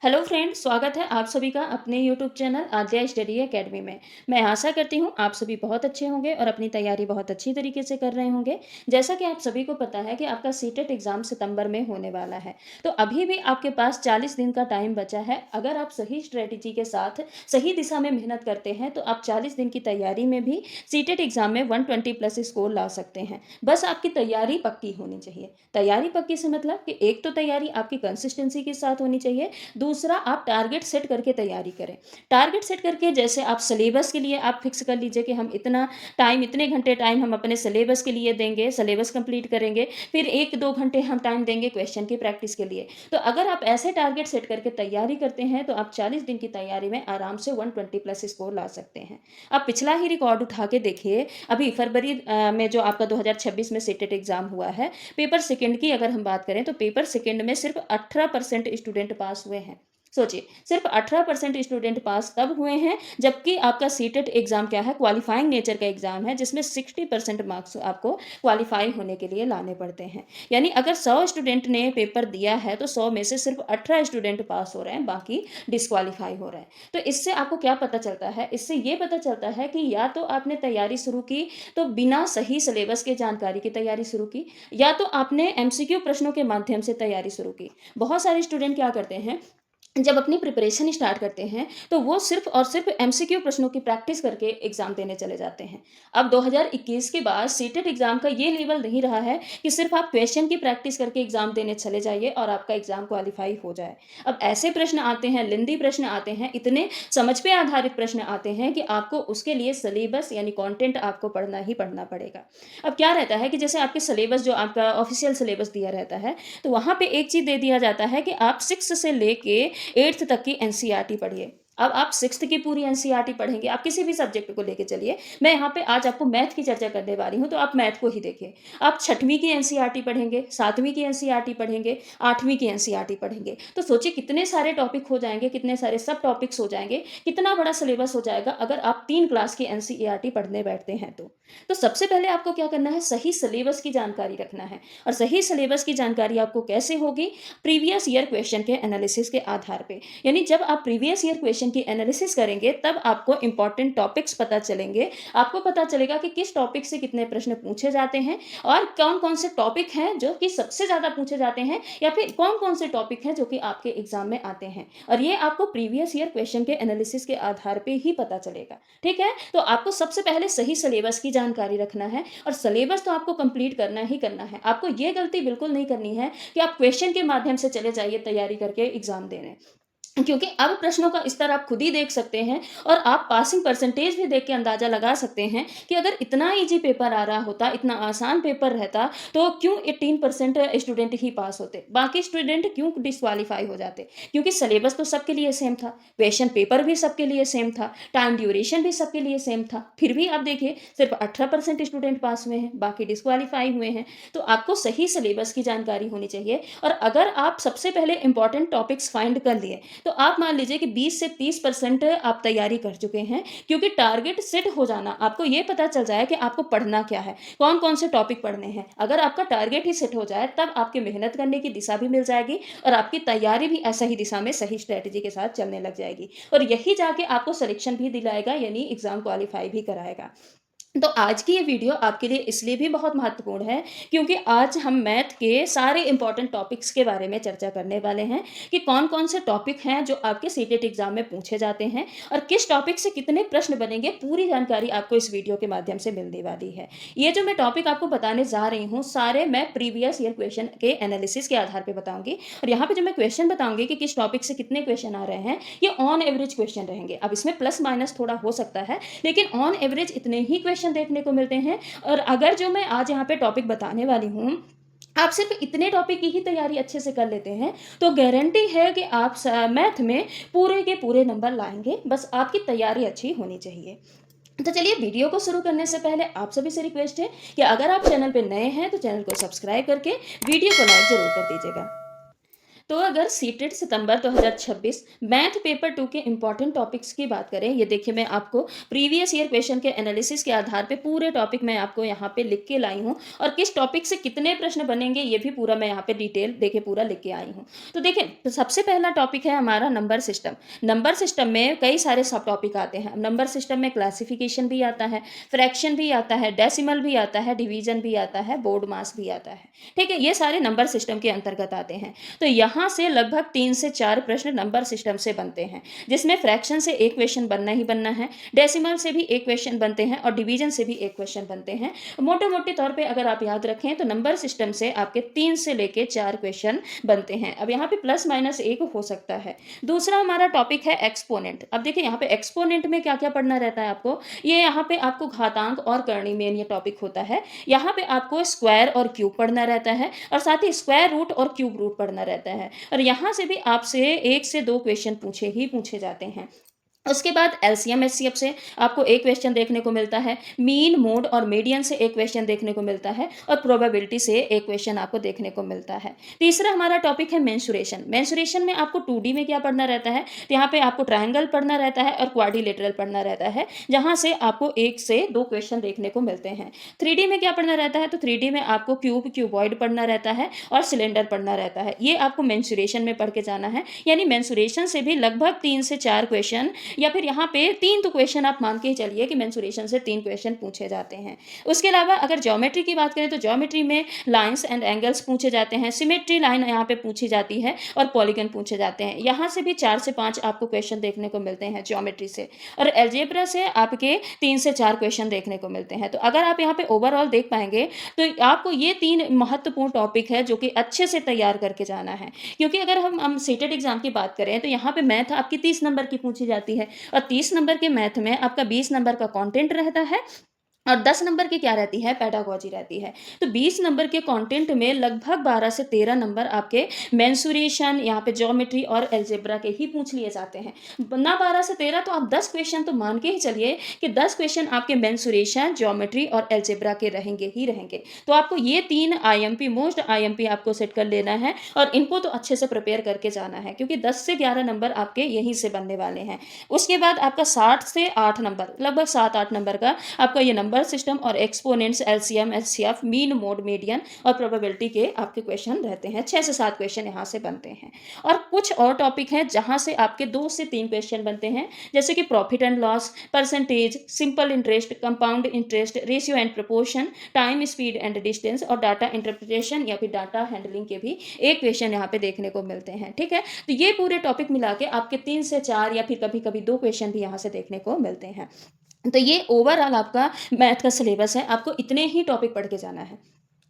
Hello friends, स्वागत है आप सभी का अपने यूट्यूब चैनल आद्या स्टडी एकेडमी में। मैं आशा करती हूँ आप सभी बहुत अच्छे होंगे और अपनी तैयारी बहुत अच्छी तरीके से कर रहे होंगे। जैसा कि आप सभी को पता है कि आपका सीटेट एग्ज़ाम सितंबर में होने वाला है, तो अभी भी आपके पास 40 दिन का टाइम बचा है। अगर आप सही स्ट्रेटजी के साथ सही दिशा में मेहनत करते हैं तो आप 40 दिन की तैयारी में भी सीटेट एग्ज़ाम में 120 प्लस स्कोर ला सकते हैं। बस आपकी तैयारी पक्की होनी चाहिए। तैयारी पक्की से मतलब कि एक तो तैयारी आपकी कंसिस्टेंसी के साथ होनी चाहिए, दूसरा आप टारगेट सेट करके तैयारी करें। टारगेट सेट करके जैसे आप सिलेबस के लिए आप फिक्स कर लीजिए कि हम इतना टाइम, इतने घंटे टाइम हम अपने सिलेबस के लिए देंगे, सिलेबस कंप्लीट करेंगे, फिर 1-2 घंटे हम टाइम देंगे क्वेश्चन की प्रैक्टिस के लिए। तो अगर आप ऐसे टारगेट सेट करके तैयारी करते हैं तो आप 40 दिन की तैयारी में आराम से 120 प्लस स्कोर ला सकते हैं। आप पिछला ही रिकॉर्ड उठा के देखिए, अभी फरवरी में जो आपका 2026 में सीटेट एग्जाम हुआ है, पेपर सेकंड की अगर हम बात करें तो पेपर सेकंड में सिर्फ 18% स्टूडेंट पास हुए हैं। सोचिए, सिर्फ 18% स्टूडेंट पास तब हुए हैं, जबकि आपका सीटेट एग्जाम क्या है, क्वालिफाइंग नेचर का एग्जाम है, जिसमें 60% मार्क्स आपको क्वालिफाई होने के लिए लाने पड़ते हैं। यानी अगर 100 स्टूडेंट ने पेपर दिया है तो 100 में से सिर्फ 18 स्टूडेंट पास हो रहे हैं, बाकी डिस्क्वालीफाई हो रहे हैं। तो इससे आपको क्या पता चलता है? इससे ये पता चलता है कि या तो आपने तैयारी शुरू की तो बिना सही सिलेबस के जानकारी की तैयारी शुरू की, या तो आपने एमसीक्यू प्रश्नों के माध्यम से तैयारी शुरू की। बहुत सारे स्टूडेंट क्या करते हैं, जब अपनी प्रिपरेशन स्टार्ट करते हैं तो वो सिर्फ और सिर्फ एमसीक्यू प्रश्नों की प्रैक्टिस करके एग्जाम देने चले जाते हैं। अब 2021 के बाद सीटेट एग्जाम का ये लेवल नहीं रहा है कि सिर्फ आप क्वेश्चन की प्रैक्टिस करके एग्जाम देने चले जाइए और आपका एग्जाम क्वालिफाई हो जाए। अब ऐसे प्रश्न आते हैं, लिंदी प्रश्न आते हैं, इतने समझ पे आधारित प्रश्न आते हैं कि आपको उसके लिए सिलेबस यानी कंटेंट आपको पढ़ना ही पढ़ना पड़ेगा। अब क्या रहता है कि जैसे आपके सिलेबस, जो आपका ऑफिशियल सिलेबस दिया रहता है, तो वहाँ पे एक चीज़ दे दिया जाता है कि आप 6 से लेके 8th तक की एनसीईआरटी पढ़िए। अब आप 6th की पूरी एनसीईआरटी पढ़ेंगे, आप किसी भी सब्जेक्ट को लेके चलिए। मैं यहाँ पे आज आपको मैथ की चर्चा करने वाली हूँ, तो आप मैथ को ही देखिए। आप 6वीं की एनसीईआरटी पढ़ेंगे, 7वीं की एनसीईआरटी पढ़ेंगे, 8वीं की एनसीईआरटी पढ़ेंगे, तो सोचिए कितने सारे टॉपिक हो जाएंगे, कितने सारे सब टॉपिक्स हो जाएंगे, कितना बड़ा सिलेबस हो जाएगा अगर आप 3 क्लास की एनसीईआरटी पढ़ने बैठते हैं तो सबसे पहले आपको क्या करना है, सही सिलेबस की जानकारी रखना है। और सही सिलेबस की जानकारी आपको कैसे होगी? प्रीवियस ईयर क्वेश्चन के एनालिसिस के आधार पे। यानी जब आप प्रीवियस ईयर क्वेश्चन की एनालिसिस करेंगे तब आपको इंपॉर्टेंट टॉपिक्स पता चलेंगे। आपको पता चलेगा कि किस टॉपिक से कितने प्रश्न पूछे जाते हैं और कौन कौन से टॉपिक हैं जो कि सबसे ज़्यादा पूछे जाते हैं, या फिर कौन कौन से टॉपिक हैं जो कि आपके एग्जाम में आते हैं। और ये आपको प्रीवियस ईयर क्वेश्चन के एनालिसिस के आधार पे ही पता चलेगा। ठीक है, तो आपको सबसे पहले सही सिलेबस की जानकारी रखना है, और सिलेबस तो आपको कंप्लीट करना ही करना है। आपको ये गलती बिल्कुल नहीं करनी है कि आप क्वेश्चन के माध्यम से चले जाइए तैयारी करके एग्जाम देने, क्योंकि अब प्रश्नों का स्तर आप खुद ही देख सकते हैं और आप पासिंग परसेंटेज भी देख के अंदाजा लगा सकते हैं कि अगर इतना इजी पेपर आ रहा होता, इतना आसान पेपर रहता, तो क्यों 18% स्टूडेंट ही पास होते, बाकी स्टूडेंट क्यों डिस्क्वालीफाई हो जाते? क्योंकि सिलेबस तो सबके लिए सेम था, क्वेश्चन पेपर भी सबके लिए सेम था, टाइम ड्यूरेशन भी सबके लिए सेम था, फिर भी आप देखिए सिर्फ 18% स्टूडेंट पास हुए हैं, बाकी डिस्क्वालीफाई हुए हैं। तो आपको सही सिलेबस की जानकारी होनी चाहिए। और अगर आप सबसे पहले इंपॉर्टेंट टॉपिक्स फाइंड कर लिए तो आप मान लीजिए कि 20 से 30% आप तैयारी कर चुके हैं, क्योंकि टारगेट सेट हो जाना, आपको ये पता चल जाए कि आपको पढ़ना क्या है, कौन कौन से टॉपिक पढ़ने हैं। अगर आपका टारगेट ही सेट हो जाए तब आपके मेहनत करने की दिशा भी मिल जाएगी और आपकी तैयारी भी ऐसा ही दिशा में सही स्ट्रेटेजी के साथ चलने लग जाएगी, और यही जाके आपको सिलेक्शन भी दिलाएगा, यानी एग्जाम क्वालिफाई भी कराएगा। तो आज की ये वीडियो आपके लिए इसलिए भी बहुत महत्वपूर्ण है, क्योंकि आज हम मैथ के सारे इंपॉर्टेंट टॉपिक्स के बारे में चर्चा करने वाले हैं कि कौन कौन से टॉपिक हैं जो आपके सीटेट एग्जाम में पूछे जाते हैं और किस टॉपिक से कितने प्रश्न बनेंगे। पूरी जानकारी आपको इस वीडियो के माध्यम से मिलने वाली है। ये जो मैं टॉपिक आपको बताने जा रही हूँ, सारे मैं प्रीवियस ईयर क्वेश्चन के एनालिसिस के आधार पर बताऊंगी। और यहाँ पे जो मैं क्वेश्चन बताऊंगी कि किस टॉपिक से कितने क्वेश्चन आ रहे हैं, ये ऑन एवरेज क्वेश्चन रहेंगे। अब इसमें प्लस माइनस थोड़ा हो सकता है, लेकिन ऑन एवरेज इतने ही क्वेश्चन देखने को मिलते हैं। और अगर जो मैं आज यहाँ पे टॉपिक बताने वाली हूँ, आप सिर्फ इतने टॉपिक की ही तैयारी अच्छे से कर लेते हैं, तो गारंटी है कि आप मैथ में पूरे के पूरे नंबर लाएंगे। बस आपकी तैयारी अच्छी होनी चाहिए। तो चलिए, वीडियो को शुरू करने से पहले आप सभी से रिक्वेस्ट है कि अगर आप चैनल पे नए हैं तो चैनल को सब्सक्राइब करके वीडियो को लाइक जरूर कर दीजिएगा। तो अगर सीटेट सितंबर 2026 मैथ पेपर 2 के इंपॉर्टेंट टॉपिक्स की बात करें, ये देखिए मैं आपको प्रीवियस ईयर क्वेश्चन के एनालिसिस के आधार पे पूरे टॉपिक मैं आपको यहाँ पे लिख के लाई हूँ, और किस टॉपिक से कितने प्रश्न बनेंगे ये भी पूरा मैं यहाँ पे डिटेल देखिए पूरा लिख के आई हूँ। तो देखिए, तो सबसे पहला टॉपिक है हमारा नंबर सिस्टम। नंबर सिस्टम में कई सारे सब टॉपिक आते हैं। नंबर सिस्टम में क्लासिफिकेशन भी आता है, फ्रैक्शन भी आता है, डेसिमल भी आता है, डिवीजन भी आता है, बोर्ड मास भी आता है। ठीक है, ये सारे नंबर सिस्टम के अंतर्गत आते हैं। तो यहाँ से लगभग 3 से 4 प्रश्न नंबर सिस्टम से बनते हैं, जिसमें फ्रैक्शन से एक क्वेश्चन बनना ही बनना है, डेसिमल से भी एक क्वेश्चन बनते हैं और डिवीजन से भी एक क्वेश्चन बनते हैं। मोटे मोटे तौर पे अगर आप याद रखें तो नंबर सिस्टम से आपके 3 से लेके 4 क्वेश्चन बनते हैं। अब यहाँ पे प्लस माइनस एक हो सकता है। दूसरा हमारा टॉपिक है एक्सपोनेंट। अब देखिए यहाँ पे एक्सपोनेंट में क्या क्या पढ़ना रहता है आपको, ये यहाँ पे आपको घातांक और करणी मेन ये टॉपिक होता है। यहाँ पे आपको स्क्वायर और क्यूब पढ़ना रहता है, और साथ ही स्क्वायर रूट और क्यूब रूट पढ़ना रहता है। और यहाँ से भी आपसे 1 से 2 क्वेश्चन पूछे जाते हैं। उसके बाद एलसीएम एचसीएफ से आपको एक क्वेश्चन देखने को मिलता है, मीन मोड और मीडियन से एक क्वेश्चन देखने को मिलता है, और प्रोबेबिलिटी से एक क्वेश्चन आपको देखने को मिलता है। तीसरा हमारा टॉपिक है मेंसुरेशन। मेंसुरेशन में आपको 2D में क्या पढ़ना रहता है, तो यहाँ पे आपको ट्रायंगल पढ़ना रहता है और क्वाड्रिलेटरल पढ़ना रहता है, जहाँ से आपको 1 से 2 क्वेश्चन देखने को मिलते हैं। 3D में क्या पढ़ना रहता है, तो 3D में आपको क्यूब क्यूबॉइड पढ़ना रहता है और सिलेंडर पढ़ना रहता है। ये आपको मेंसुरेशन में पढ़ के जाना है, यानी मेंसुरेशन से भी लगभग 3 से 4 क्वेश्चन, या फिर यहाँ पे 3 तो क्वेश्चन आप मान के ही चलिए कि मेंसुरेशन से 3 क्वेश्चन पूछे जाते हैं। उसके अलावा अगर ज्योमेट्री की बात करें तो ज्योमेट्री में लाइंस एंड एंगल्स पूछे जाते हैं, सिमेट्री लाइन यहाँ पे पूछी जाती है, और पॉलीगन पूछे जाते हैं। यहाँ से भी 4 से 5 आपको क्वेश्चन देखने को मिलते हैं ज्योमेट्री से, और एल्जेब्रा से आपके 3 से 4 क्वेश्चन देखने को मिलते हैं। तो अगर आप यहाँ पे ओवरऑल देख पाएंगे तो आपको ये 3 महत्वपूर्ण टॉपिक है जो कि अच्छे से तैयार करके जाना है। क्योंकि अगर हम सीटेट एग्जाम की बात करें तो यहाँ पे मैथ आपकी 30 नंबर की पूछी जाती है, और 30 नंबर के मैथ में आपका 20 नंबर का कंटेंट रहता है, और 10 नंबर की क्या रहती है, पेडागोजी रहती है। तो 20 नंबर के कंटेंट में लगभग 12 से 13 नंबर आपके मेंसुरेशन, यहाँ पे ज्योमेट्री और अलजेब्रा के ही पूछ लिए जाते हैं। ना 12 से 13 तो आप 10 क्वेश्चन तो मान के ही चलिए कि 10 क्वेश्चन आपके मेंसुरेशन, ज्योमेट्री और अलजेब्रा के रहेंगे ही रहेंगे। तो आपको ये 3 आईएमपी, मोस्ट आईएमपी आपको सेट कर लेना है, और इनको तो अच्छे से प्रिपेयर करके जाना है, क्योंकि 10 से 11 नंबर आपके यहीं से बनने वाले हैं। उसके बाद आपका 60 से 8 नंबर, लगभग 7-8 नंबर का आपका ये नंबर सिस्टम और exponents, LCM HCF, mean mode median और प्रोबेबिलिटी के आपके क्वेश्चन रहते हैं। 6 से 7 क्वेश्चन यहाँ से बनते हैं। और कुछ और टॉपिक हैं जहाँ से आपके 2 से 3 क्वेश्चन बनते हैं, जैसे कि profit and loss, percentage, simple interest, compound interest, ratio and proportion, time speed and distance, और डाटा इंटरप्रिटेशन या फिर डाटा हैंडलिंग के भी एक क्वेश्चन यहाँ पे देखने को मिलते हैं। ठीक है, तो ये पूरे टॉपिक मिला के आपके 3 से 4 या फिर कभी कभी 2 क्वेश्चन भी यहाँ से देखने को मिलते हैं। तो ये ओवरऑल आपका मैथ का सिलेबस है, आपको इतने ही टॉपिक पढ़ के जाना है।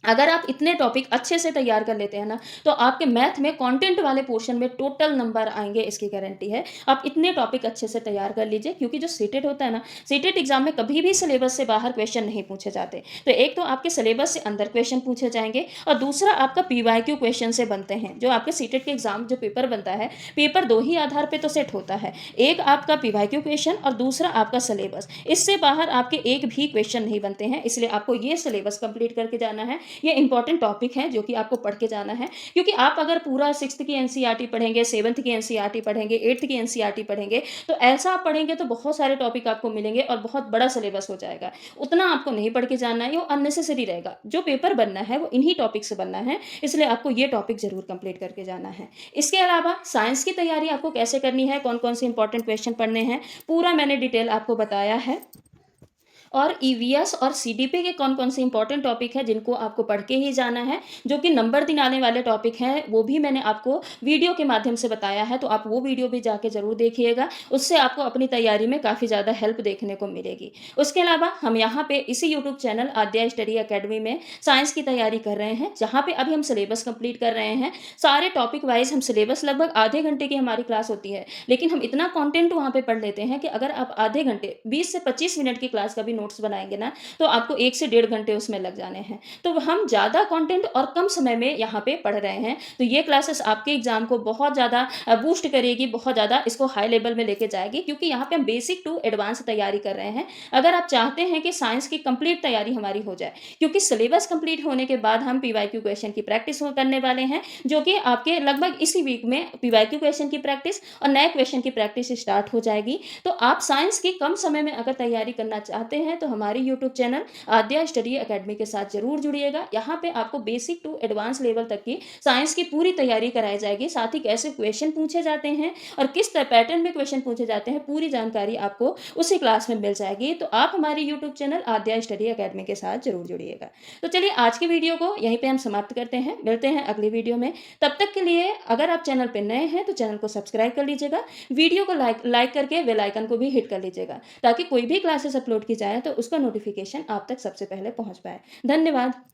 अगर आप इतने टॉपिक अच्छे से तैयार कर लेते हैं ना, तो आपके मैथ में कंटेंट वाले पोर्शन में टोटल नंबर आएंगे, इसकी गारंटी है। आप इतने टॉपिक अच्छे से तैयार कर लीजिए, क्योंकि जो सीटेट होता है ना, सीटेट एग्जाम में कभी भी सिलेबस से बाहर क्वेश्चन नहीं पूछे जाते। तो एक तो आपके सिलेबस से अंदर क्वेश्चन पूछे जाएंगे, और दूसरा आपका पीवाईक्यू क्वेश्चन से बनते हैं। जो आपके सीटेट के एग्जाम जो पेपर बनता है, पेपर 2 ही आधार पर तो सेट होता है, एक आपका पीवाईक्यू क्वेश्चन और दूसरा आपका सिलेबस। इससे बाहर आपके एक भी क्वेश्चन नहीं बनते हैं, इसलिए आपको ये सिलेबस कंप्लीट करके जाना है। ये इंपॉर्टेंट टॉपिक है जो कि आपको पढ़ के जाना है, क्योंकि आप अगर पूरा 6th की एनसीईआरटी पढ़ेंगे, 7th की एनसीईआरटी पढ़ेंगे, 8th की एनसीईआरटी पढ़ेंगे, तो ऐसा आप पढ़ेंगे तो बहुत सारे टॉपिक आपको मिलेंगे और बहुत बड़ा सिलेबस हो जाएगा। उतना आपको नहीं पढ़ के जाना है, वो अननेसेसरी रहेगा। जो पेपर बनना है वो इन्हीं टॉपिक से बनना है, इसलिए आपको ये टॉपिक जरूर कंप्लीट करके जाना है। इसके अलावा साइंस की तैयारी आपको कैसे करनी है, कौन कौन से इंपॉर्टेंट क्वेश्चन पढ़ने हैं, पूरा मैंने डिटेल आपको बताया है। और ईवीएस और सीडीपी के कौन कौन से इंपॉर्टेंट टॉपिक है जिनको आपको पढ़ के ही जाना है, जो कि नंबर दिलाने वाले टॉपिक हैं, वो भी मैंने आपको वीडियो के माध्यम से बताया है। तो आप वो वीडियो भी जाके जरूर देखिएगा, उससे आपको अपनी तैयारी में काफ़ी ज़्यादा हेल्प देखने को मिलेगी। उसके अलावा हम यहाँ पे इसी यूट्यूब चैनल आद्या स्टडी अकेडमी में साइंस की तैयारी कर रहे हैं, जहाँ पे अभी हम सिलेबस कंप्लीट कर रहे हैं। सारे टॉपिक वाइज हम सिलेबस, लगभग आधे घंटे की हमारी क्लास होती है, लेकिन हम इतना कॉन्टेंट वहाँ पे पढ़ लेते हैं कि अगर आप आधे घंटे 20 से 25 मिनट की क्लास का भी नोट्स बनाएँगे ना, तो आपको 1 से डेढ़ घंटे उसमें लग जाने हैं। तो हम ज़्यादा कंटेंट और कम समय में यहाँ पे पढ़ रहे हैं, तो ये क्लासेस आपके एग्ज़ाम को बहुत ज़्यादा बूस्ट करेगी, बहुत ज़्यादा इसको हाई लेवल में लेके जाएगी, क्योंकि यहाँ पे हम बेसिक टू एडवांस तैयारी कर रहे हैं। अगर आप चाहते हैं कि साइंस की कंप्लीट तैयारी हमारी हो जाए, क्योंकि सिलेबस कंप्लीट होने के बाद हम पीवाईक्यू क्वेश्चन की प्रैक्टिस करने वाले हैं, जो कि आपके लगभग इसी वीक में पीवाईक्यू क्वेश्चन की प्रैक्टिस और नए क्वेश्चन की प्रैक्टिस स्टार्ट हो जाएगी। तो आप साइंस की कम समय में अगर तैयारी करना चाहते हैं, तो हमारे यूट्यूब चैनल आद्या स्टडी अकेडमी के साथ जरूर जुड़िएगा। यहाँ पे आपको बेसिक टू एडवांस लेवल तक की साइंस की पूरी तैयारी कराई जाएगी, साथ ही कैसे क्वेश्चन पूछे जाते हैं और किस पैटर्न में क्वेश्चन पूछे जाते हैं, पूरी जानकारी आपको उसी क्लास में मिल जाएगी। तो आप हमारे यूट्यूब चैनल आद्या स्टडी अकेडमी के साथ जरूर जुड़िएगा। तो चलिए आज की वीडियो को यहीं पे हम समाप्त करते हैं, मिलते हैं अगली वीडियो में। तब तक के लिए अगर आप चैनल पे नए हैं तो चैनल को सब्सक्राइब कर लीजिएगा, वीडियो को लाइक करके बेल आइकन को भी हिट कर लीजिएगा, ताकि कोई भी क्लासेस अपलोड की जाए तो उसका नोटिफिकेशन आप तक सबसे पहले पहुंच पाए। धन्यवाद।